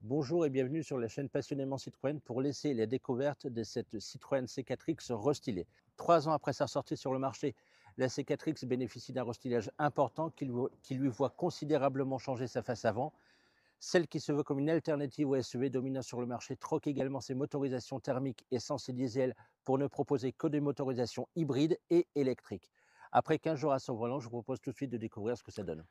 Bonjour et bienvenue sur la chaîne Passionnément Citroën pour laisser la découverte de cette Citroën C4X restylée. 3 ans après sa sortie sur le marché, la C4X bénéficie d'un restylage important qui lui voit considérablement changer sa face avant. Celle qui se veut comme une alternative au SUV dominant sur le marché troque également ses motorisations thermiques, essence et diesel pour ne proposer que des motorisations hybrides et électriques. Après 15 jours à son volant, je vous propose tout de suite de découvrir ce que ça donne.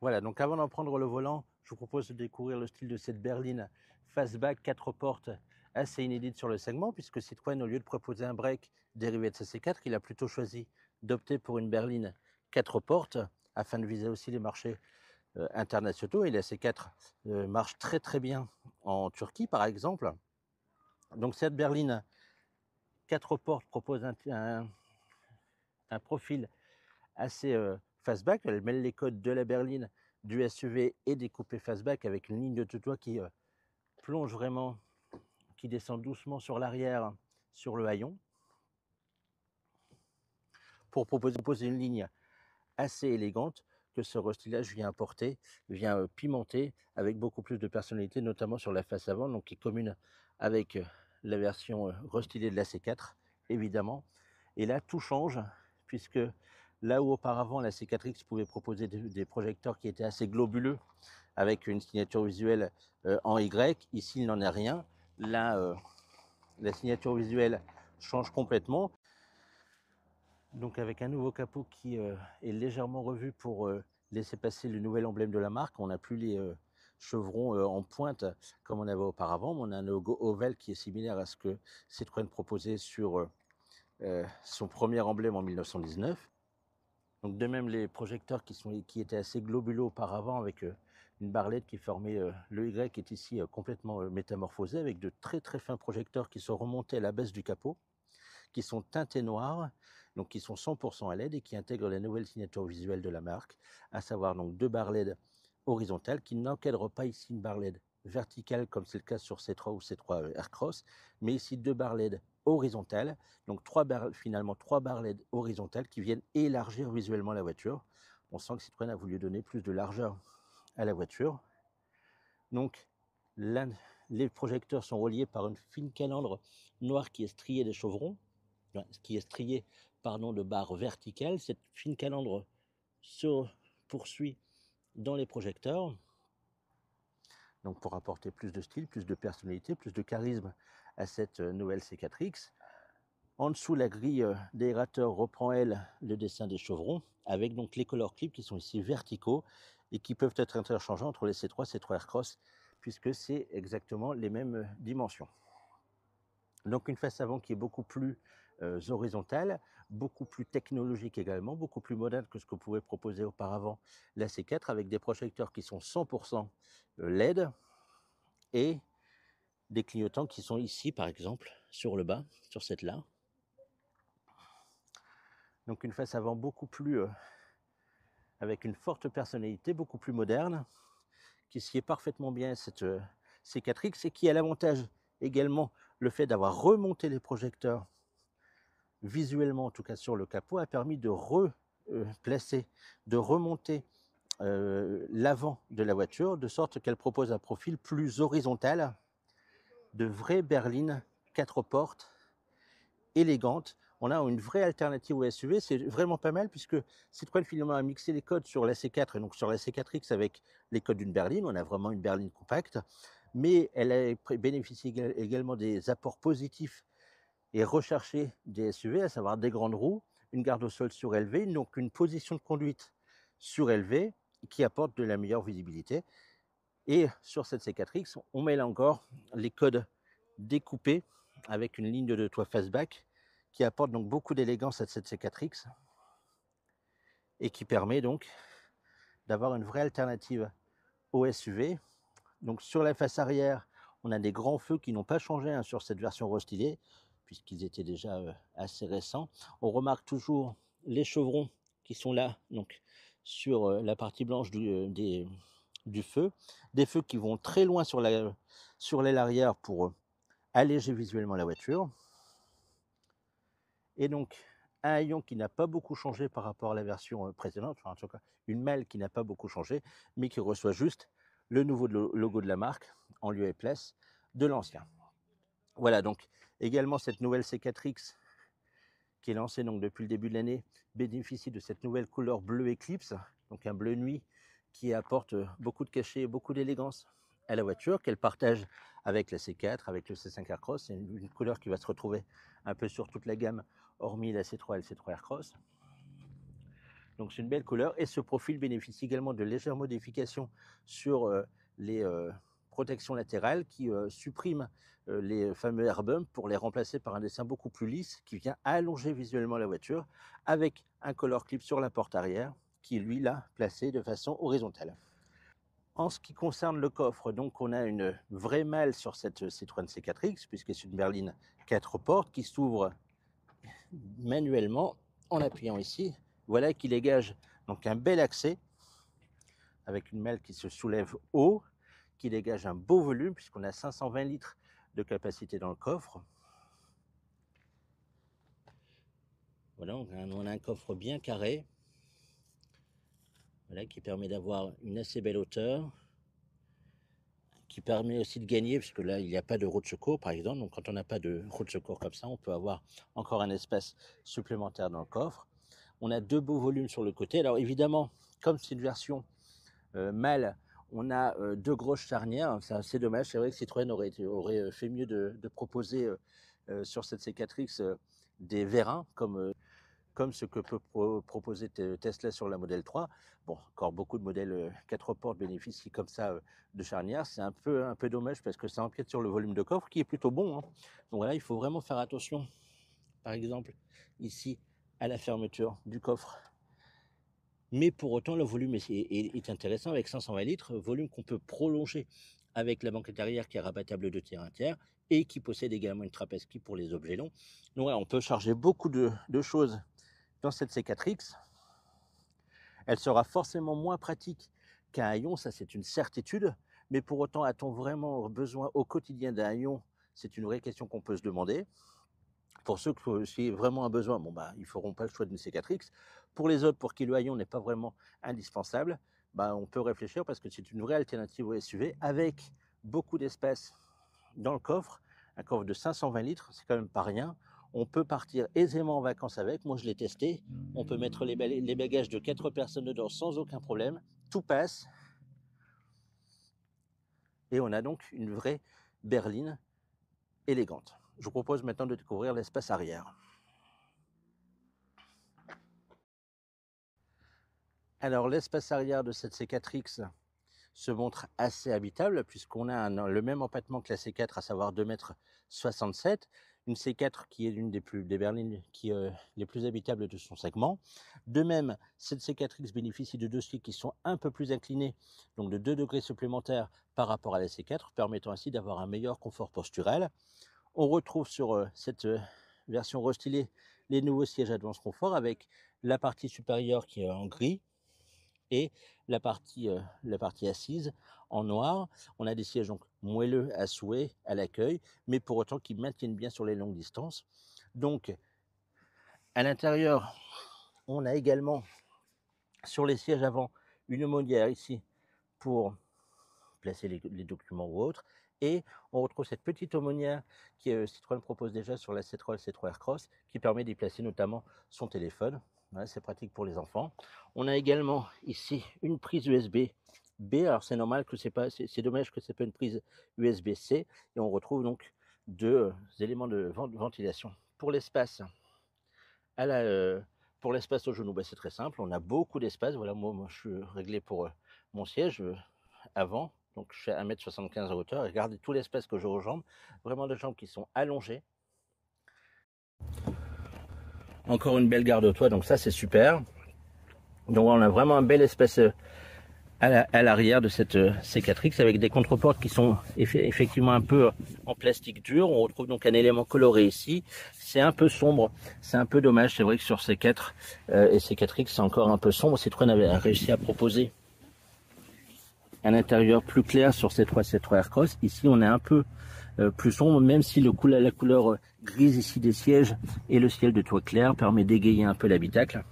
Voilà, donc avant d'en prendre le volant, je vous propose de découvrir le style de cette berline fastback 4 portes assez inédite sur le segment, puisque Citroën, au lieu de proposer un break dérivé de sa C4, il a plutôt choisi d'opter pour une berline 4 portes afin de viser aussi les marchés internationaux. Et la C4 marche très très bien en Turquie par exemple. Donc cette berline 4 portes propose un profil assez fastback. Elle mêle les codes de la berline, du SUV et des coupés fastback avec une ligne de toit qui plonge vraiment, qui descend doucement sur l'arrière, sur le haillon, pour proposer une ligne assez élégante que ce restylage vient apporter, vient pimenter avec beaucoup plus de personnalité, notamment sur la face avant, donc qui est commune avec la version restylée de la C4, évidemment. Et là, tout change, puisque là où auparavant la C4X pouvait proposer des projecteurs qui étaient assez globuleux, avec une signature visuelle en Y, ici il n'en est rien. Là, la signature visuelle change complètement. Donc avec un nouveau capot qui est légèrement revu pour laisser passer le nouvel emblème de la marque. On n'a plus les chevrons en pointe comme on avait auparavant, mais on a un logo ovale qui est similaire à ce que Citroën proposait sur son premier emblème en 1919. Donc de même les projecteurs qui étaient assez globuleux auparavant avec une barrelette qui formait le Y qui est ici complètement métamorphosé avec de très très fins projecteurs qui sont remontés à la base du capot, qui sont teintés noirs, donc qui sont 100% à LED et qui intègrent la nouvelle signature visuelle de la marque, à savoir donc 2 barres LED horizontales qui n'encadrent pas ici une barre LED verticale comme c'est le cas sur C3 ou C3 Aircross, mais ici 2 barres LED horizontales, donc 3 barres LED horizontales qui viennent élargir visuellement la voiture. On sent que Citroën a voulu donner plus de largeur à la voiture. Donc les projecteurs sont reliés par une fine calandre noire qui est striée des chevrons, qui est striée de barres verticales. Cette fine calandre se poursuit dans les projecteurs, donc pour apporter plus de style, plus de personnalité, plus de charisme à cette nouvelle C4X. En dessous, la grille d'aérateur reprend, elle, le dessin des chevrons, avec donc les color clips qui sont ici verticaux et qui peuvent être interchangeants entre les C3 et C3 Aircross, puisque c'est exactement les mêmes dimensions. Donc une face avant qui est beaucoup plus horizontale, beaucoup plus technologique également, beaucoup plus moderne que ce que pouvait proposer auparavant la C4, avec des projecteurs qui sont 100% LED et des clignotants qui sont ici par exemple sur le bas, sur cette là. Donc une face avant beaucoup plus avec une forte personnalité, beaucoup plus moderne, qui sied parfaitement bien à cette C4X et qui a l'avantage également le fait d'avoir remonté les projecteurs visuellement, en tout cas sur le capot, a permis de replacer, de remonter l'avant de la voiture, de sorte qu'elle propose un profil plus horizontal, de vraies berlines 4 portes, élégantes. On a une vraie alternative au SUV, c'est vraiment pas mal puisque Citroën finalement a mixé les codes sur la C4 et donc sur la C4X avec les codes d'une berline. On a vraiment une berline compacte, mais elle a bénéficié également des apports positifs et recherchés des SUV, à savoir des grandes roues, une garde au sol surélevée, donc une position de conduite surélevée qui apporte de la meilleure visibilité. Et sur cette C4X, on mêle encore les codes découpés avec une ligne de toit fastback qui apporte donc beaucoup d'élégance à cette C4X et qui permet donc d'avoir une vraie alternative au SUV. Donc sur la face arrière, on a des grands feux qui n'ont pas changé sur cette version restylée, puisqu'ils étaient déjà assez récents. On remarque toujours les chevrons qui sont là, donc sur la partie blanche du feu. Des feux qui vont très loin sur l'aile arrière pour alléger visuellement la voiture. Et donc, un haillon qui n'a pas beaucoup changé par rapport à la version précédente, enfin en tout cas une malle qui n'a pas beaucoup changé, mais qui reçoit juste le nouveau logo de la marque en lieu et place de l'ancien. Voilà, donc également cette nouvelle C4X qui est lancée donc depuis le début de l'année bénéficie de cette nouvelle couleur bleu Eclipse, donc un bleu nuit qui apporte beaucoup de cachet et beaucoup d'élégance à la voiture, qu'elle partage avec la C4, avec le C5 Aircross. C'est une couleur qui va se retrouver un peu sur toute la gamme, hormis la C3 et le C3 Aircross. Donc c'est une belle couleur et ce profil bénéficie également de légères modifications sur les protections latérales qui suppriment les fameux airbumps pour les remplacer par un dessin beaucoup plus lisse qui vient allonger visuellement la voiture avec un color clip sur la porte arrière qui lui l'a placé de façon horizontale. En ce qui concerne le coffre, donc on a une vraie malle sur cette Citroën C4X puisque c'est une berline 4 portes qui s'ouvre manuellement en appuyant ici. Voilà qui dégage donc un bel accès avec une malle qui se soulève haut, qui dégage un beau volume puisqu'on a 520 litres de capacité dans le coffre. Voilà, on a un coffre bien carré, voilà, qui permet d'avoir une assez belle hauteur, qui permet aussi de gagner, puisque là il n'y a pas de roue de secours par exemple, donc quand on n'a pas de roue de secours comme ça, on peut avoir encore un espace supplémentaire dans le coffre. On a 2 beaux volumes sur le côté. Alors évidemment, comme c'est une version mâle, on a 2 grosses charnières. C'est assez dommage. C'est vrai que Citroën aurait fait mieux de proposer sur cette C4X des vérins, comme ce que peut proposer Tesla sur la Model 3. Bon, encore beaucoup de modèles 4 portes bénéficient comme ça de charnières. C'est un peu dommage parce que ça empiète sur le volume de coffre qui est plutôt bon, hein. Donc voilà, il faut vraiment faire attention. Par exemple, ici, à la fermeture du coffre. Mais pour autant, le volume est intéressant avec 520 litres, volume qu'on peut prolonger avec la banquette arrière qui est rabattable de tiers à tiers et qui possède également une trapèze ski pour les objets longs. Donc voilà, on peut charger beaucoup de choses dans cette C4X. Elle sera forcément moins pratique qu'un haillon, ça c'est une certitude, mais pour autant, a-t-on vraiment besoin au quotidien d'un haillon? C'est une vraie question qu'on peut se demander. Pour ceux qui ont vraiment un besoin, bon bah, ils ne feront pas le choix d'une C4X. Pour les autres, pour qui le haillon n'est pas vraiment indispensable, bah, on peut réfléchir parce que c'est une vraie alternative au SUV avec beaucoup d'espace dans le coffre. Un coffre de 520 litres, c'est quand même pas rien. On peut partir aisément en vacances avec. Moi, je l'ai testé. On peut mettre les bagages de 4 personnes dedans sans aucun problème. Tout passe. Et on a donc une vraie berline élégante. Je vous propose maintenant de découvrir l'espace arrière. Alors l'espace arrière de cette C4X se montre assez habitable puisqu'on a le même empattement que la C4, à savoir 2,67 m. Une C4 qui est l'une des berlines les plus habitables de son segment. De même, cette C4X bénéficie de 2 sièges qui sont un peu plus inclinés, donc de 2 degrés supplémentaires par rapport à la C4, permettant ainsi d'avoir un meilleur confort postural. On retrouve sur cette version restylée les nouveaux sièges Advance Confort avec la partie supérieure qui est en gris et la partie assise en noir. On a des sièges donc moelleux à souhait à l'accueil, mais pour autant qui maintiennent bien sur les longues distances. Donc, à l'intérieur, on a également sur les sièges avant une aumônière ici pour placer les documents ou autres. Et on retrouve cette petite aumônière que Citroën propose déjà sur la C3 et C3 Aircross qui permet d'y placer notamment son téléphone. Voilà, c'est pratique pour les enfants. On a également ici une prise USB-B. Alors c'est normal que c'est dommage que c'est pas une prise USB-C. Et on retrouve donc 2 éléments de ventilation. Pour l'espace pour l'espace au genou, c'est très simple. On a beaucoup d'espace. Voilà, moi je suis réglé pour mon siège avant. Donc je fais 1,75 m en hauteur. Regardez tout l'espace que j'ai aux jambes. Vraiment des jambes qui sont allongées. Encore une belle garde-toit, donc ça c'est super. Donc on a vraiment un bel espace à l'arrière de cette C4X avec des contreportes qui sont effectivement un peu en plastique dur. On retrouve donc un élément coloré ici. C'est un peu sombre, c'est un peu dommage. C'est vrai que sur C4 et C4X c'est encore un peu sombre. Citroën avait réussi à proposer un intérieur plus clair sur C3 Aircross. Ici on est un peu plus sombre, même si la couleur grise ici des sièges et le ciel de toit clair permet d'égayer un peu l'habitacle.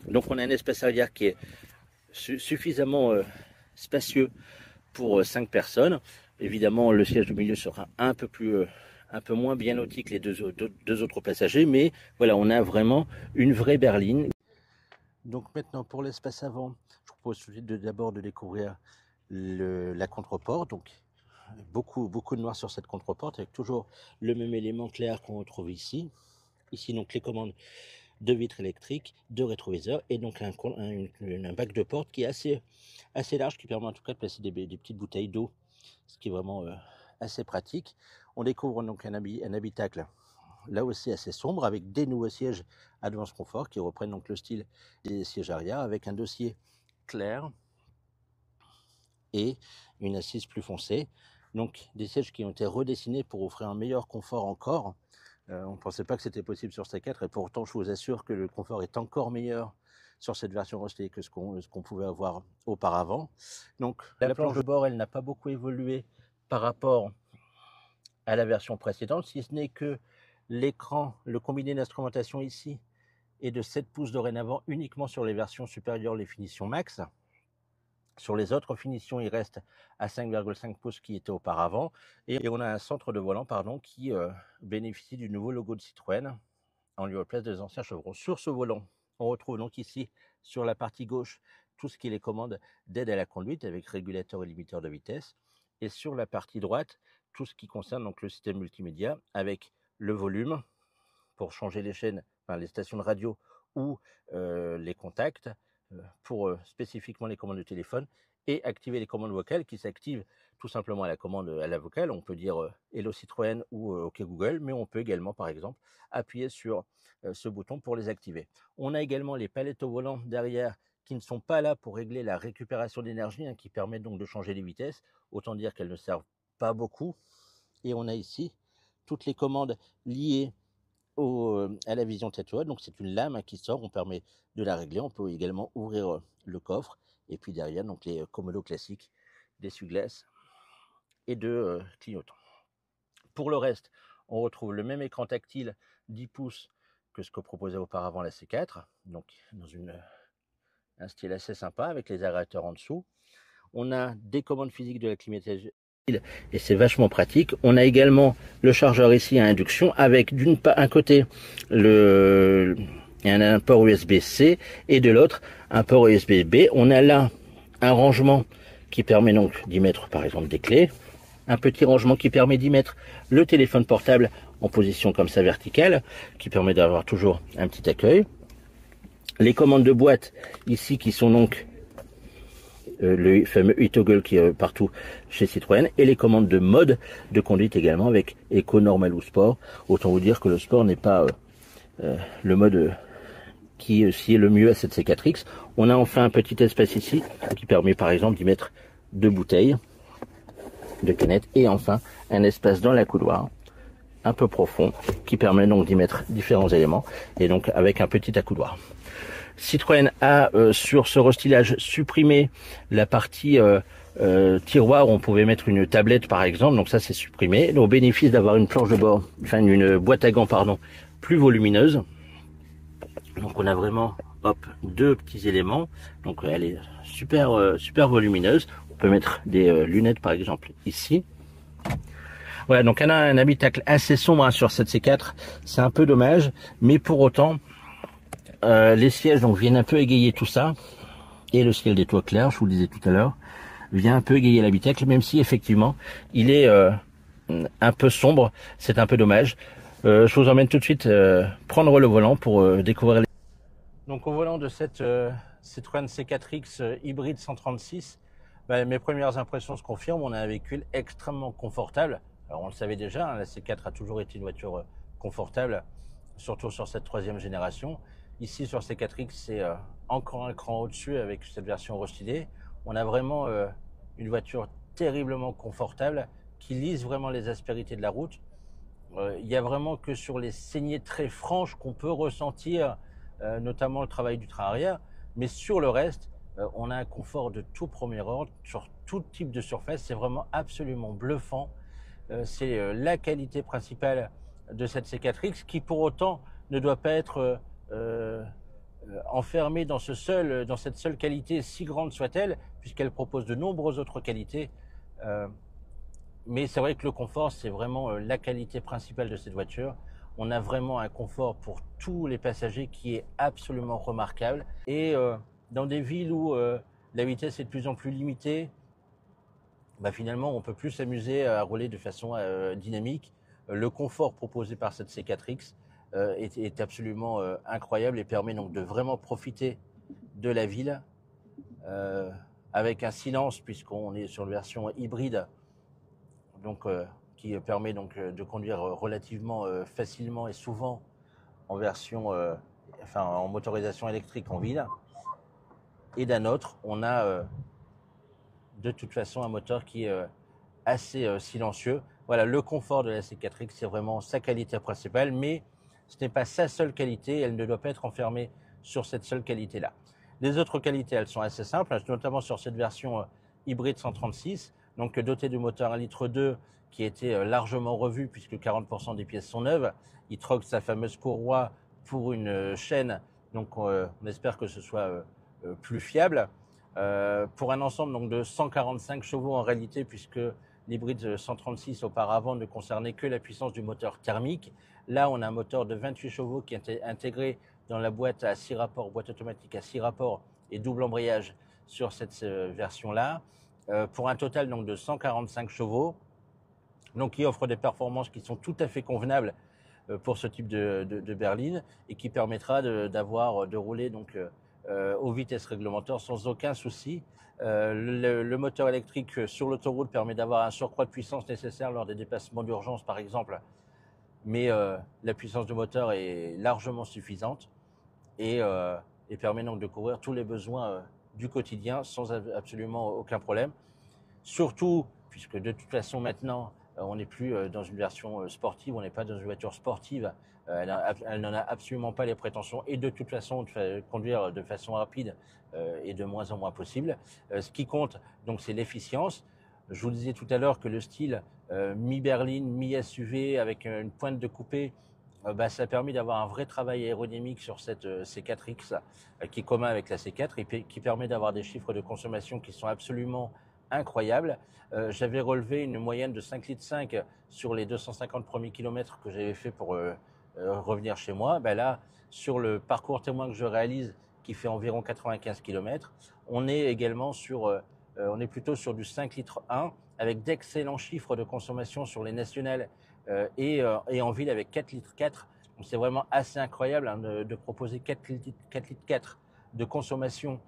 Donc on a un espace arrière qui est suffisamment spacieux pour 5 personnes. Évidemment, le siège du milieu sera un peu moins bien loti que les deux autres passagers, mais voilà, on a vraiment une vraie berline. Donc maintenant, pour l'espace avant, je vous propose d'abord de découvrir la contreporte. Donc beaucoup de noir sur cette contreporte, avec toujours le même élément clair qu'on retrouve ici. Ici, donc, les commandes de vitres électriques, de rétroviseurs, et donc un bac de porte qui est assez large, qui permet en tout cas de placer des petites bouteilles d'eau, ce qui est vraiment assez pratique. On découvre donc un habitacle là aussi assez sombre, avec des nouveaux sièges Advance Confort qui reprennent donc le style des sièges arrière, avec un dossier clair et une assise plus foncée. Donc des sièges qui ont été redessinés pour offrir un meilleur confort encore. On ne pensait pas que c'était possible sur C4, et pourtant je vous assure que le confort est encore meilleur sur cette version Rostylé que ce qu'on pouvait avoir auparavant. Donc la planche de bord, elle n'a pas beaucoup évolué par rapport à la version précédente, si ce n'est que l'écran, le combiné d'instrumentation ici est de 7 pouces dorénavant uniquement sur les versions supérieures, les finitions max. Sur les autres finitions, il reste à 5,5 pouces qui était auparavant. Et on a un centre de volant qui bénéficie du nouveau logo de Citroën en lieu et place des anciens chevrons. Sur ce volant, on retrouve donc ici, sur la partie gauche, tout ce qui est les commandes d'aide à la conduite avec régulateur et limiteur de vitesse. Et sur la partie droite, tout ce qui concerne donc le système multimédia avec le volume pour changer les chaînes, enfin les stations de radio ou les contacts, pour spécifiquement les commandes de téléphone, et activer les commandes vocales qui s'activent tout simplement à la commande à la vocale. On peut dire Hello Citroën ou OK Google, mais on peut également par exemple appuyer sur ce bouton pour les activer. On a également les palettes au volant derrière qui ne sont pas là pour régler la récupération d'énergie, qui permettent donc de changer les vitesses. Autant dire qu'elles ne servent pas beaucoup. Et on a ici toutes les commandes liées à la vision tête-haute. Donc c'est une lame qui sort, on permet de la régler. On peut également ouvrir le coffre, et puis derrière donc les commodos classiques d'essuie-glace et de clignotants. Pour le reste, on retrouve le même écran tactile 10 pouces que ce que proposait auparavant la C4, donc dans un style assez sympa avec les aérateurs en dessous. On a des commandes physiques de la climatisation et c'est vachement pratique. On a également le chargeur ici à induction avec d'un côté un port USB-C et de l'autre un port USB-B. On a là un rangement qui permet donc d'y mettre par exemple des clés, un petit rangement qui permet d'y mettre le téléphone portable en position comme ça verticale, qui permet d'avoir toujours un petit accueil. Les commandes de boîte ici qui sont donc le fameux e-toggle qui est partout chez Citroën, et les commandes de mode de conduite également avec Eco, Normal ou Sport. Autant vous dire que le Sport n'est pas le mode qui est le mieux à cette C4X. On a enfin un petit espace ici qui permet par exemple d'y mettre 2 bouteilles de canettes, et enfin un espace dans la couloir un peu profond qui permet donc d'y mettre différents éléments, et donc avec un petit accoudoir. Citroën a sur ce restylage supprimé la partie tiroir où on pouvait mettre une tablette par exemple, donc ça c'est supprimé, au bénéfice d'avoir une planche de bord, enfin une boîte à gants plus volumineuse. Donc on a vraiment deux petits éléments, donc elle est super volumineuse. On peut mettre des lunettes par exemple ici. Voilà, donc elle a un habitacle assez sombre sur cette C4, c'est un peu dommage, mais pour autant les sièges donc viennent un peu égayer tout ça, et le ciel des toits clairs, je vous le disais tout à l'heure, vient un peu égayer l'habitacle, même si effectivement il est un peu sombre, c'est un peu dommage. Je vous emmène tout de suite prendre le volant pour découvrir les... Donc au volant de cette Citroën C4X hybride 136, mes premières impressions se confirment. On a un véhicule extrêmement confortable. Alors on le savait déjà, la C4 a toujours été une voiture confortable, surtout sur cette 3e génération. Ici sur C4X, c'est encore un cran au-dessus avec cette version restylée. On a vraiment une voiture terriblement confortable qui lisse vraiment les aspérités de la route. Il n'y a vraiment que sur les saignées très franches qu'on peut ressentir notamment le travail du train arrière, mais sur le reste, on a un confort de tout premier ordre sur tout type de surface. C'est vraiment absolument bluffant. C'est la qualité principale de cette C4X, qui pour autant ne doit pas être enfermée dans cette seule qualité, si grande soit-elle, puisqu'elle propose de nombreuses autres qualités Mais c'est vrai que le confort, c'est vraiment la qualité principale de cette voiture. On a vraiment un confort pour tous les passagers qui est absolument remarquable. Et dans des villes où la vitesse est de plus en plus limitée, bah finalement, on peut plus s'amuser à rouler de façon dynamique. Le confort proposé par cette C4X est absolument incroyable et permet donc de vraiment profiter de la ville euh, avec un silence, puisqu'on est sur une version hybride, donc qui permet donc de conduire relativement facilement et souvent en version, enfin en motorisation électrique en ville. Et d'un autre, on a de toute façon un moteur qui est assez silencieux. Voilà, le confort de la C4X, c'est vraiment sa qualité principale, mais ce n'est pas sa seule qualité, elle ne doit pas être enfermée sur cette seule qualité-là. Les autres qualités, elles sont assez simples, notamment sur cette version hybride 136, donc dotée du moteur 1,2 litre qui a été largement revu puisque 40% des pièces sont neuves. Il troque sa fameuse courroie pour une chaîne, donc on espère que ce soit plus fiable. Pour un ensemble donc, de 145 chevaux en réalité, puisque l'hybride 136 auparavant ne concernait que la puissance du moteur thermique. Là, on a un moteur de 28 chevaux qui est intégré dans la boîte à 6 rapports, boîte automatique à 6 rapports et double embrayage sur cette version-là, pour un total donc, de 145 chevaux, donc qui offre des performances qui sont tout à fait convenables pour ce type de berline et qui permettra de rouler donc aux vitesses réglementaires sans aucun souci. Le moteur électrique sur l'autoroute permet d'avoir un surcroît de puissance nécessaire lors des dépassements d'urgence par exemple, mais la puissance du moteur est largement suffisante et permet donc de couvrir tous les besoins du quotidien sans absolument aucun problème. Surtout, puisque de toute façon maintenant, on n'est plus dans une version sportive, on n'est pas dans une voiture sportive, elle n'en a absolument pas les prétentions et de toute façon, de conduire de façon rapide est de moins en moins possible. Ce qui compte, donc, c'est l'efficience. Je vous disais tout à l'heure que le style mi-berline, mi-SUV avec une pointe de coupé, bah, ça a permis d'avoir un vrai travail aérodynamique sur cette C4X qui est commun avec la C4 et qui permet d'avoir des chiffres de consommation qui sont absolument incroyables. J'avais relevé une moyenne de 5,5 litres sur les 250 premiers kilomètres que j'avais fait pour revenir chez moi. Ben là, sur le parcours témoin que je réalise, qui fait environ 95 kilomètres, on est également sur, on est plutôt sur du 5 litres 1 avec d'excellents chiffres de consommation sur les nationales et en ville avec 4 litres 4. Donc c'est vraiment assez incroyable hein, de proposer 4 litres 4 de consommation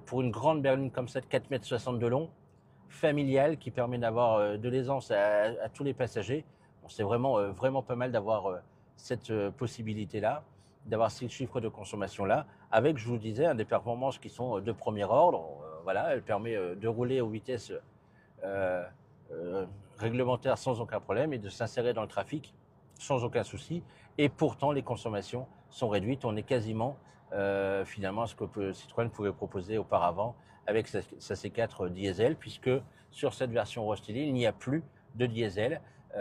pour une grande berline comme ça de 4,60 m de long, familiale, qui permet d'avoir de l'aisance à tous les passagers. Bon, c'est vraiment, vraiment pas mal d'avoir cette possibilité-là, d'avoir ces chiffres de consommation-là, avec, je vous disais, des performances qui sont de premier ordre. Voilà, elle permet de rouler aux vitesses euh, réglementaires sans aucun problème et de s'insérer dans le trafic sans aucun souci. Et pourtant, les consommations sont réduites. On est quasiment finalement à ce que Citroën pouvait proposer auparavant avec sa C4 diesel, puisque sur cette version restylée, il n'y a plus de diesel.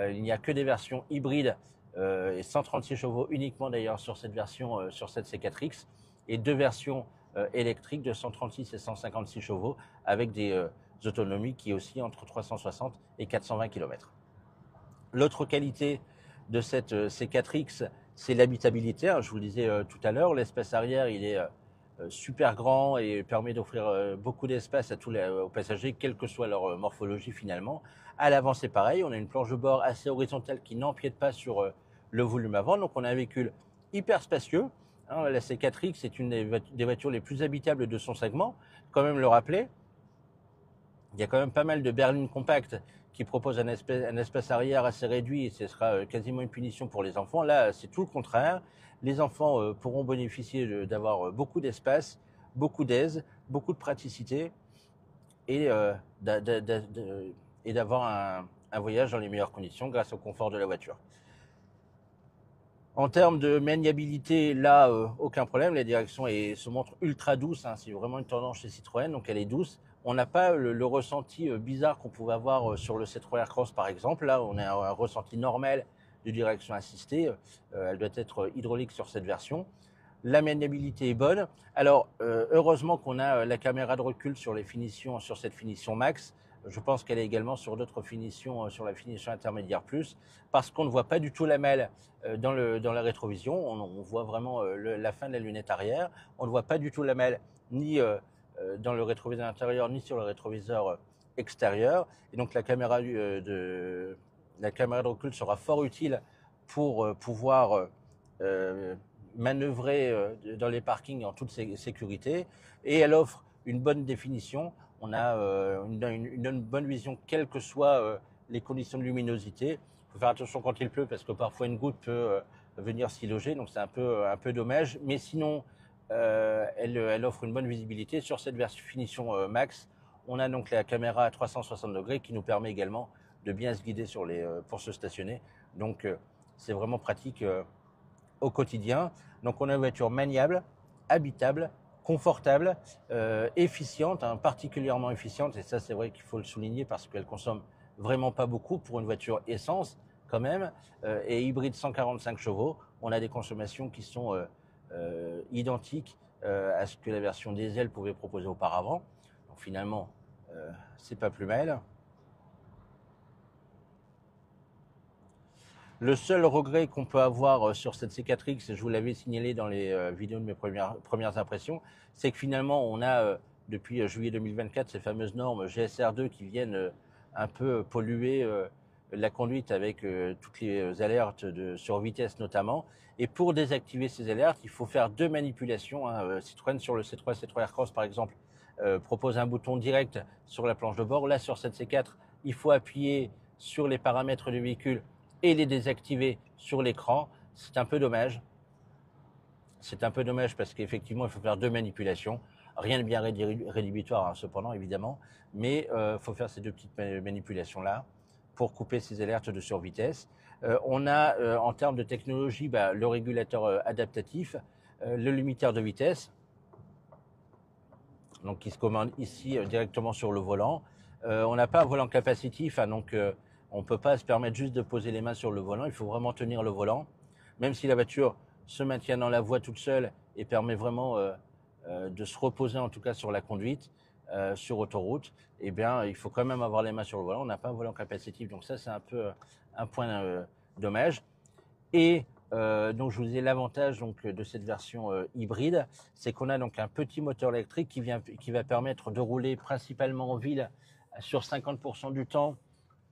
Il n'y a que des versions hybrides et 136 chevaux uniquement d'ailleurs sur cette version, sur cette C4X, et deux versions électriques de 136 et 156 chevaux avec des autonomies qui oscillent entre 360 et 420 km. L'autre qualité de cette C4X, c'est l'habitabilité. Je vous le disais tout à l'heure, l'espace arrière, il est super grand et permet d'offrir beaucoup d'espace à tous aux passagers, quelle que soit leur morphologie finalement. À l'avant, c'est pareil, on a une planche de bord assez horizontale qui n'empiète pas sur le volume avant, donc on a un véhicule hyper spacieux. Hein, la C4X est une des voitures les plus habitables de son segment, quand même le rappeler. Il y a quand même pas mal de berlines compactes qui proposent un espace arrière assez réduit et ce sera quasiment une punition pour les enfants. Là, c'est tout le contraire. Les enfants pourront bénéficier d'avoir beaucoup d'espace, beaucoup d'aise, beaucoup de praticité et d'avoir un voyage dans les meilleures conditions grâce au confort de la voiture. En termes de maniabilité, là, aucun problème. La direction se montre ultra douce. Hein. C'est vraiment une tendance chez Citroën, donc elle est douce. On n'a pas le ressenti bizarre qu'on pouvait avoir sur le C3 Aircross, par exemple. Là, on a un ressenti normal de direction assistée. Elle doit être hydraulique sur cette version. La maniabilité est bonne. Alors, heureusement qu'on a la caméra de recul sur les finitions, sur cette finition max. Je pense qu'elle est également sur d'autres finitions, sur la finition intermédiaire plus, parce qu'on ne voit pas du tout la mêle dans la rétrovision. On voit vraiment la fin de la lunette arrière. On ne voit pas du tout la mêle ni dans le rétroviseur intérieur ni sur le rétroviseur extérieur. Et donc la caméra de recul sera fort utile pour pouvoir manœuvrer dans les parkings en toute sécurité. Et elle offre une bonne définition. On a une bonne vision, quelles que soient les conditions de luminosité. Il faut faire attention quand il pleut, parce que parfois une goutte peut venir s'y loger, donc c'est un peu dommage. Mais sinon, elle offre une bonne visibilité. Sur cette finition max, on a donc la caméra à 360 degrés qui nous permet également de bien se guider pour se stationner. Donc c'est vraiment pratique au quotidien. Donc on a une voiture maniable, habitable, confortable, efficiente, particulièrement efficiente, et ça c'est vrai qu'il faut le souligner parce qu'elle consomme vraiment pas beaucoup pour une voiture essence quand même, et hybride 145 chevaux. On a des consommations qui sont identiques à ce que la version diesel pouvait proposer auparavant. Donc finalement, c'est pas plus mal. Le seul regret qu'on peut avoir sur cette C4X, je vous l'avais signalé dans les vidéos de mes premières impressions, c'est que finalement on a depuis juillet 2024 ces fameuses normes GSR2 qui viennent un peu polluer la conduite avec toutes les alertes sur vitesse notamment. Et pour désactiver ces alertes, il faut faire deux manipulations. Citroën sur le C3 Aircross par exemple propose un bouton direct sur la planche de bord. Là sur cette C4, il faut appuyer sur les paramètres du véhicule et les désactiver sur l'écran. C'est un peu dommage. C'est un peu dommage parce qu'effectivement, il faut faire deux manipulations. Rien de bien rédhibitoire, cependant, évidemment. Mais il faut faire ces deux petites manipulations-là pour couper ces alertes de survitesse. On a, en termes de technologie, le régulateur adaptatif, le limiteur de vitesse, donc qui se commande ici directement sur le volant. On n'a pas un volant capacitif, donc on ne peut pas se permettre juste de poser les mains sur le volant. Il faut vraiment tenir le volant, même si la voiture se maintient dans la voie toute seule et permet vraiment de se reposer en tout cas sur la conduite, sur autoroute. Eh bien, il faut quand même avoir les mains sur le volant. On n'a pas un volant capacitif, donc ça c'est un peu un point dommage. Et donc je vous disais l'avantage de cette version hybride, c'est qu'on a donc un petit moteur électrique qui va permettre de rouler principalement en ville sur 50% du temps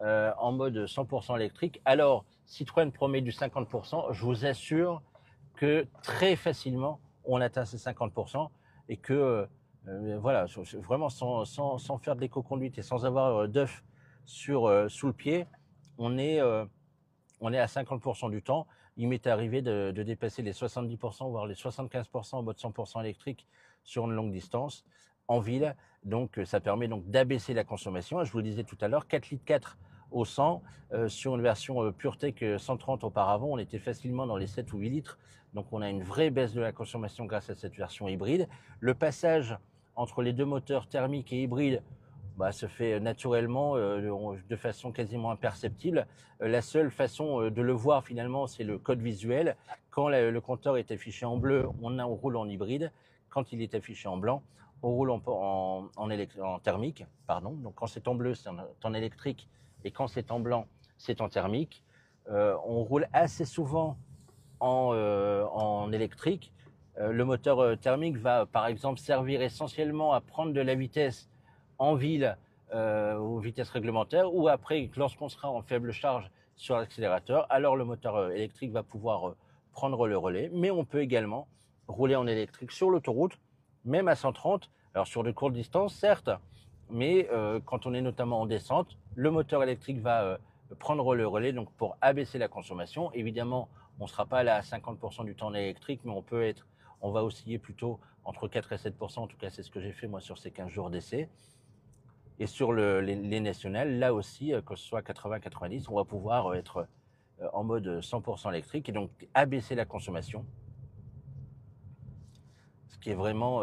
en mode 100% électrique. Alors Citroën promet du 50%, je vous assure que très facilement on atteint ces 50% et que voilà, vraiment sans faire de l'éco-conduite et sans avoir d'œuf sous le pied, on est à 50% du temps. Il m'est arrivé de dépasser les 70%, voire les 75% en mode 100% électrique sur une longue distance en ville. Donc ça permet donc d'abaisser la consommation. Je vous le disais tout à l'heure, 4,4 litres au 100. Sur une version PureTech 130 auparavant, on était facilement dans les 7 ou 8 litres. Donc on a une vraie baisse de la consommation grâce à cette version hybride. Le passage entre les deux moteurs thermiques et hybrides se fait naturellement de façon quasiment imperceptible. La seule façon de le voir finalement, c'est le code visuel. Quand le compteur est affiché en bleu, on roule en hybride. Quand il est affiché en blanc, on roule en thermique. Pardon. Donc quand c'est en bleu, c'est en électrique, et quand c'est en blanc, c'est en thermique. On roule assez souvent en électrique. Le moteur thermique va par exemple servir essentiellement à prendre de la vitesse en ville aux vitesses réglementaires, ou après, lorsqu'on sera en faible charge sur l'accélérateur, alors le moteur électrique va pouvoir prendre le relais. Mais on peut également rouler en électrique sur l'autoroute, même à 130, alors sur de courtes distances certes, mais quand on est notamment en descente, le moteur électrique va prendre le relais, donc pour abaisser la consommation. Évidemment, on ne sera pas là à 50% du temps en électrique, mais on va osciller plutôt entre 4 et 7%, en tout cas c'est ce que j'ai fait moi sur ces 15 jours d'essai. Et sur les nationales, là aussi, que ce soit 80-90, on va pouvoir être en mode 100% électrique et donc abaisser la consommation. Ce qui est vraiment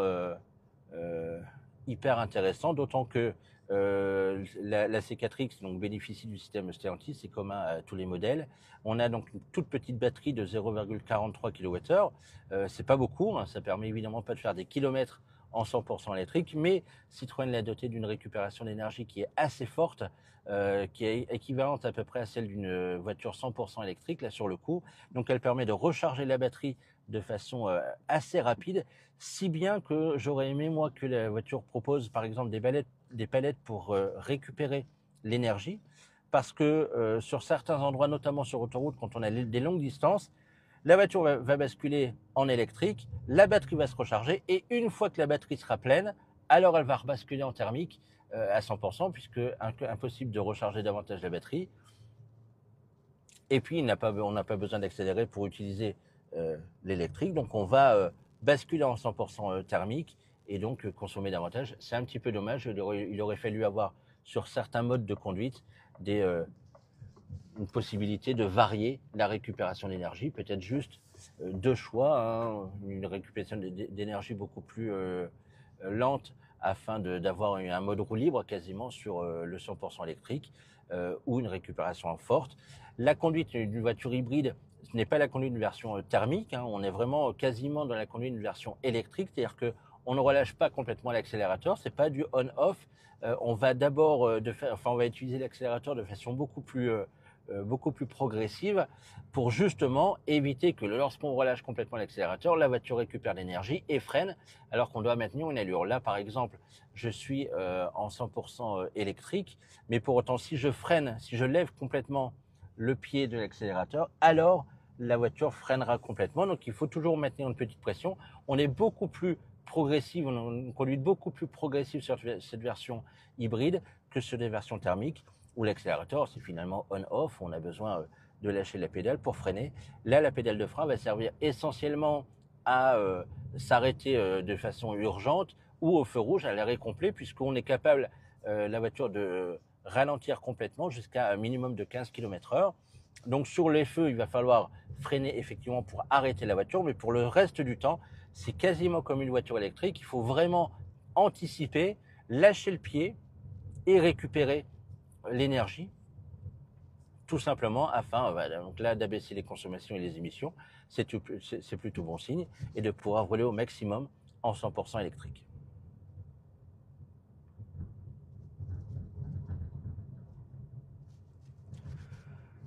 hyper intéressant, d'autant que la C4X donc, bénéficie du système Stellantis, c'est commun à tous les modèles. On a donc une toute petite batterie de 0,43 kWh. C'est pas beaucoup, ça permet évidemment pas de faire des kilomètres en 100% électrique, mais Citroën l'a doté d'une récupération d'énergie qui est assez forte, qui est équivalente à peu près à celle d'une voiture 100% électrique, là sur le coup. Donc elle permet de recharger la batterie de façon assez rapide, si bien que j'aurais aimé moi que la voiture propose par exemple des palettes pour récupérer l'énergie, parce que sur certains endroits, notamment sur autoroute, quand on a des longues distances, la voiture va basculer en électrique, la batterie va se recharger, et une fois que la batterie sera pleine, alors elle va rebasculer en thermique à 100%, puisque impossible de recharger davantage la batterie. Et puis on n'a pas besoin d'accélérer pour utiliser l'électrique, donc on va basculer en 100% thermique et donc consommer davantage. C'est un petit peu dommage, il aurait fallu avoir sur certains modes de conduite une possibilité de varier la récupération d'énergie, peut-être juste deux choix, hein, une récupération d'énergie beaucoup plus lente afin d'avoir un mode roue libre quasiment sur le 100% électrique, ou une récupération forte. La conduite d'une voiture hybride, ce n'est pas la conduite d'une version thermique, hein, on est vraiment quasiment dans la conduite d'une version électrique, c'est-à-dire que on ne relâche pas complètement l'accélérateur, c'est pas du on-off. On va d'abord on va utiliser l'accélérateur de façon beaucoup plus progressive pour justement éviter que lorsqu'on relâche complètement l'accélérateur, la voiture récupère l'énergie et freine alors qu'on doit maintenir une allure. Là, par exemple, je suis en 100% électrique, mais pour autant, si je freine, si je lève complètement le pied de l'accélérateur, alors la voiture freinera complètement. Donc, il faut toujours maintenir une petite pression. On est beaucoup plus progressive, on a une conduite beaucoup plus progressive sur cette version hybride que sur des versions thermiques, où l'accélérateur, c'est finalement on-off, on a besoin de lâcher la pédale pour freiner. Là, la pédale de frein va servir essentiellement à s'arrêter de façon urgente ou au feu rouge, à l'arrêt complet, puisqu'on est capable, la voiture, de ralentir complètement jusqu'à un minimum de 15 km/h. Donc sur les feux, il va falloir freiner effectivement pour arrêter la voiture, mais pour le reste du temps, c'est quasiment comme une voiture électrique. Il faut vraiment anticiper, lâcher le pied et récupérer l'énergie, tout simplement afin donc là, d'abaisser les consommations et les émissions. C'est plutôt bon signe, et de pouvoir rouler au maximum en 100% électrique.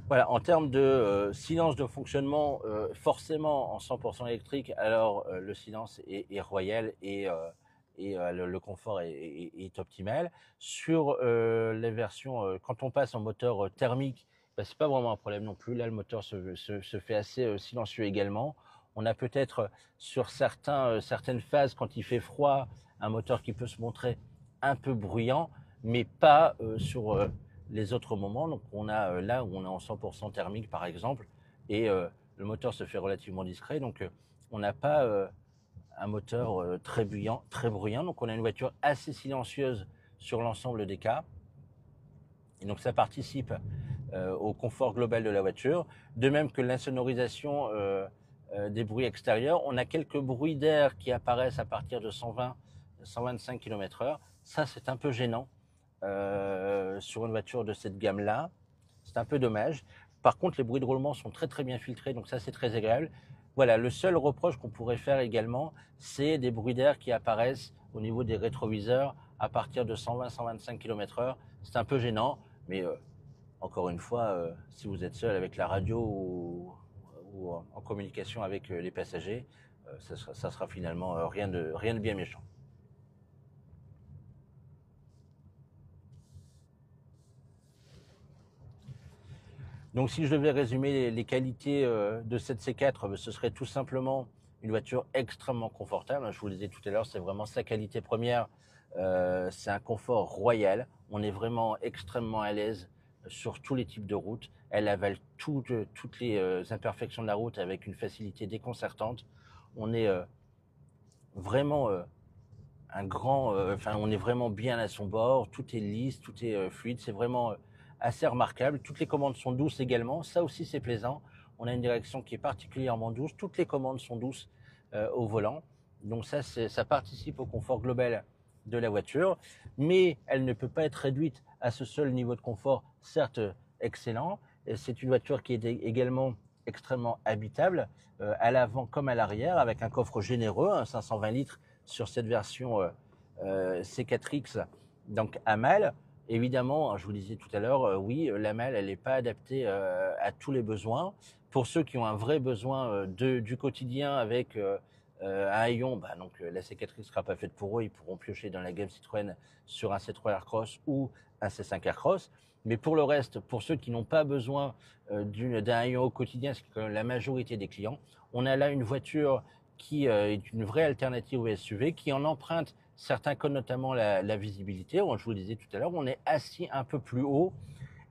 Voilà, en termes de silence de fonctionnement, forcément en 100% électrique, alors le silence est royal, et le confort est optimal. Sur les versions, quand on passe en moteur thermique, c'est pas vraiment un problème non plus. Là, le moteur se fait assez silencieux également. On a peut-être sur certaines phases, quand il fait froid, un moteur qui peut se montrer un peu bruyant, mais pas sur les autres moments. Donc on a là où on est en 100% thermique par exemple, et le moteur se fait relativement discret, donc on n'a pas un moteur très bruyant, donc on a une voiture assez silencieuse sur l'ensemble des cas, et donc ça participe au confort global de la voiture, de même que l'insonorisation des bruits extérieurs. On a quelques bruits d'air qui apparaissent à partir de 120-125 km/h, ça c'est un peu gênant sur une voiture de cette gamme-là, c'est un peu dommage. Par contre, les bruits de roulement sont très très bien filtrés, donc ça c'est très agréable. Voilà, le seul reproche qu'on pourrait faire également, c'est des bruits d'air qui apparaissent au niveau des rétroviseurs à partir de 120-125 km/h. C'est un peu gênant, mais encore une fois, si vous êtes seul avec la radio ou en communication avec les passagers, ça sera finalement rien de bien méchant. Donc si je devais résumer les qualités de cette C4, ce serait tout simplement une voiture extrêmement confortable. Je vous le disais tout à l'heure, c'est vraiment sa qualité première. C'est un confort royal. On est vraiment extrêmement à l'aise sur tous les types de routes. Elle avale toutes les imperfections de la route avec une facilité déconcertante. On est vraiment on est vraiment bien à son bord. Tout est lisse, tout est fluide. C'est vraiment assez remarquable. Toutes les commandes sont douces également. Ça aussi, c'est plaisant. On a une direction qui est particulièrement douce. Toutes les commandes sont douces au volant. Donc ça participe au confort global de la voiture. Mais elle ne peut pas être réduite à ce seul niveau de confort, certes excellent. C'est une voiture qui est également extrêmement habitable, à l'avant comme à l'arrière, avec un coffre généreux, un 520 litres sur cette version C4X, donc à malle. Évidemment, je vous le disais tout à l'heure, oui, la malle, elle n'est pas adaptée à tous les besoins. Pour ceux qui ont un vrai besoin du quotidien avec un haillon, donc la C4X ne sera pas faite pour eux. Ils pourront piocher dans la gamme Citroën sur un C3 Aircross ou un C5 Aircross. Mais pour le reste, pour ceux qui n'ont pas besoin d'un haillon au quotidien, ce qui est quand même la majorité des clients, on a là une voiture qui est une vraie alternative au SUV, qui en emprunte certains codes, notamment la visibilité. Je vous le disais tout à l'heure, on est assis un peu plus haut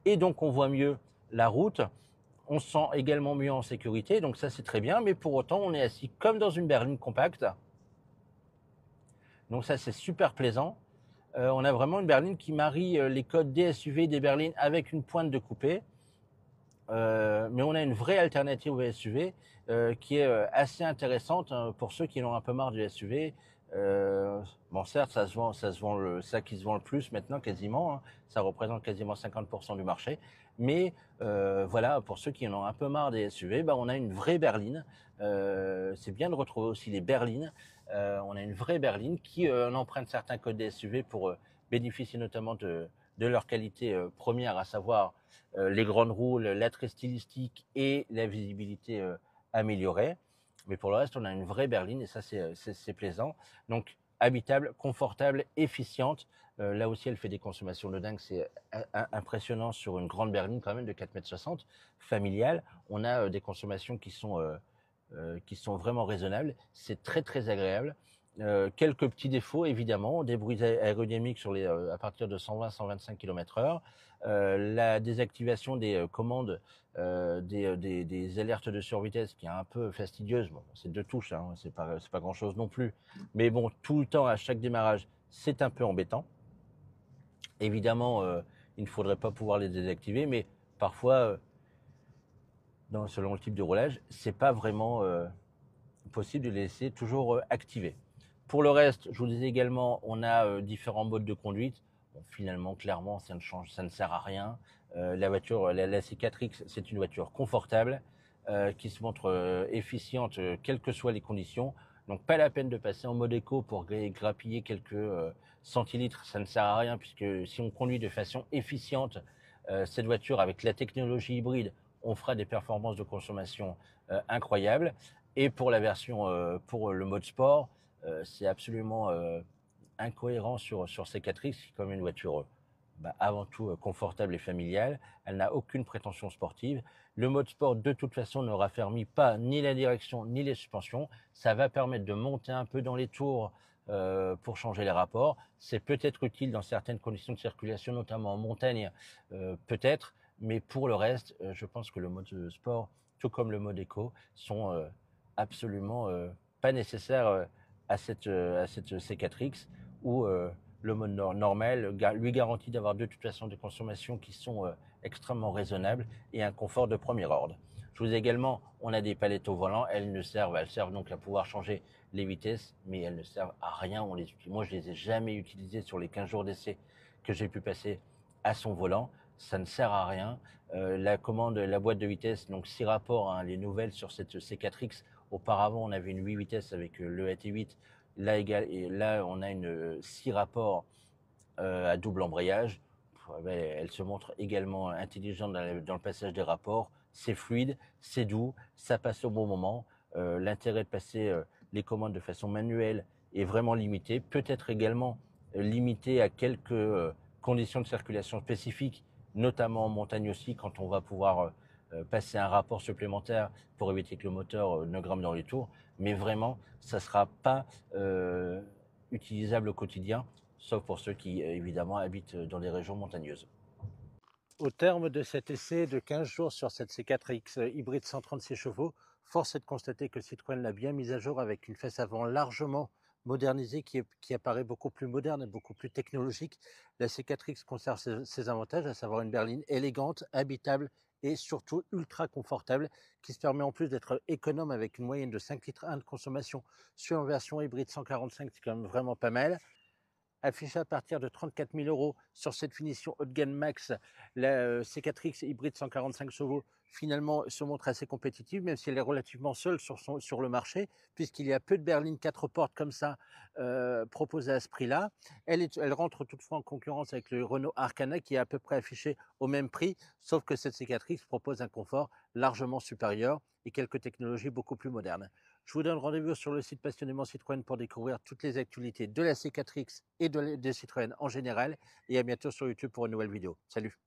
et donc on voit mieux la route. On se sent également mieux en sécurité, donc ça c'est très bien, mais pour autant on est assis comme dans une berline compacte. Donc ça c'est super plaisant. On a vraiment une berline qui marie les codes des SUV, des berlines avec une pointe de coupé. Mais on a une vraie alternative au SUV qui est assez intéressante pour ceux qui en ont un peu marre du SUV. Bon, certes, ça qui se vend le plus maintenant quasiment, hein, ça représente quasiment 50% du marché. Mais voilà, pour ceux qui en ont un peu marre des SUV, on a une vraie berline. C'est bien de retrouver aussi les berlines. On a une vraie berline qui emprunte certains codes des SUV pour bénéficier notamment de leur qualité première, à savoir les grandes roues, l'attrait stylistique et la visibilité améliorée. Mais pour le reste, on a une vraie berline et ça, c'est plaisant. Donc, habitable, confortable, efficiente. Là aussi, elle fait des consommations de dingue. C'est impressionnant sur une grande berline quand même de 4,60 m, familiale. On a des consommations qui sont vraiment raisonnables. C'est très, très agréable. Quelques petits défauts, évidemment, des bruits aérodynamiques à partir de 120-125 km/h, la désactivation des commandes des alertes de survitesse qui est un peu fastidieuse. Bon, c'est 2 touches, hein, c'est pas grand-chose non plus. Mais bon, tout le temps, à chaque démarrage, c'est un peu embêtant. Évidemment, il ne faudrait pas pouvoir les désactiver, mais parfois, selon le type de roulage, c'est pas vraiment possible de les laisser toujours activés. Pour le reste, je vous disais également, on a différents modes de conduite. Bon, finalement, clairement, ça ne sert à rien. La voiture, la C4X, c'est une voiture confortable qui se montre efficiente quelles que soient les conditions. Donc, pas la peine de passer en mode éco pour grappiller quelques centilitres. Ça ne sert à rien puisque si on conduit de façon efficiente cette voiture avec la technologie hybride, on fera des performances de consommation incroyables. Et pour la version, pour le mode sport, c'est absolument incohérent sur C4X, qui est comme une voiture avant tout confortable et familiale. Elle n'a aucune prétention sportive. Le mode sport, de toute façon, ne raffermit pas ni la direction ni les suspensions. Ça va permettre de monter un peu dans les tours pour changer les rapports. C'est peut-être utile dans certaines conditions de circulation, notamment en montagne, peut-être. Mais pour le reste, je pense que le mode sport, tout comme le mode éco, sont absolument pas nécessaires à cette C4X où le mode normal lui garantit d'avoir de toute façon des consommations qui sont extrêmement raisonnables et un confort de premier ordre. Je vous dis également, on a des palettes au volant, elles servent donc à pouvoir changer les vitesses, mais elles ne servent à rien. Moi, je les ai jamais utilisées sur les 15 jours d'essai que j'ai pu passer à son volant. Ça ne sert à rien. La boîte de vitesse, donc 6 rapports, hein, les nouvelles sur cette C4X. Auparavant, on avait une 8 vitesses avec le AT8. Là, on a une 6 rapports à double embrayage. Elle se montre également intelligente dans le passage des rapports. C'est fluide, c'est doux, ça passe au bon moment. L'intérêt de passer les commandes de façon manuelle est vraiment limité. Peut-être également limité à quelques conditions de circulation spécifiques, notamment en montagne aussi, quand on va pouvoir passer un rapport supplémentaire pour éviter que le moteur ne grimpe dans les tours. Mais vraiment, ça ne sera pas utilisable au quotidien, sauf pour ceux qui, évidemment, habitent dans des régions montagneuses. Au terme de cet essai de 15 jours sur cette C4X hybride 136 chevaux, force est de constater que Citroën l'a bien mise à jour avec une face avant largement modernisée qui apparaît beaucoup plus moderne et beaucoup plus technologique. La C4X conserve ses avantages, à savoir une berline élégante, habitable et surtout ultra confortable, qui se permet en plus d'être économe avec une moyenne de 5,1 litres de consommation sur une version hybride 145, c'est quand même vraiment pas mal. affichée à partir de 34 000 € sur cette finition haut de gamme max, la C4X hybride 145 chevaux finalement se montre assez compétitive, même si elle est relativement seule sur le marché, puisqu'il y a peu de berlines 4 portes comme ça proposées à ce prix-là. Elle rentre toutefois en concurrence avec le Renault Arcana qui est à peu près affiché au même prix, sauf que cette C4X propose un confort largement supérieur et quelques technologies beaucoup plus modernes. Je vous donne rendez-vous sur le site Passionnément Citroën pour découvrir toutes les actualités de la C4X et des Citroën en général, et à bientôt sur YouTube pour une nouvelle vidéo. Salut!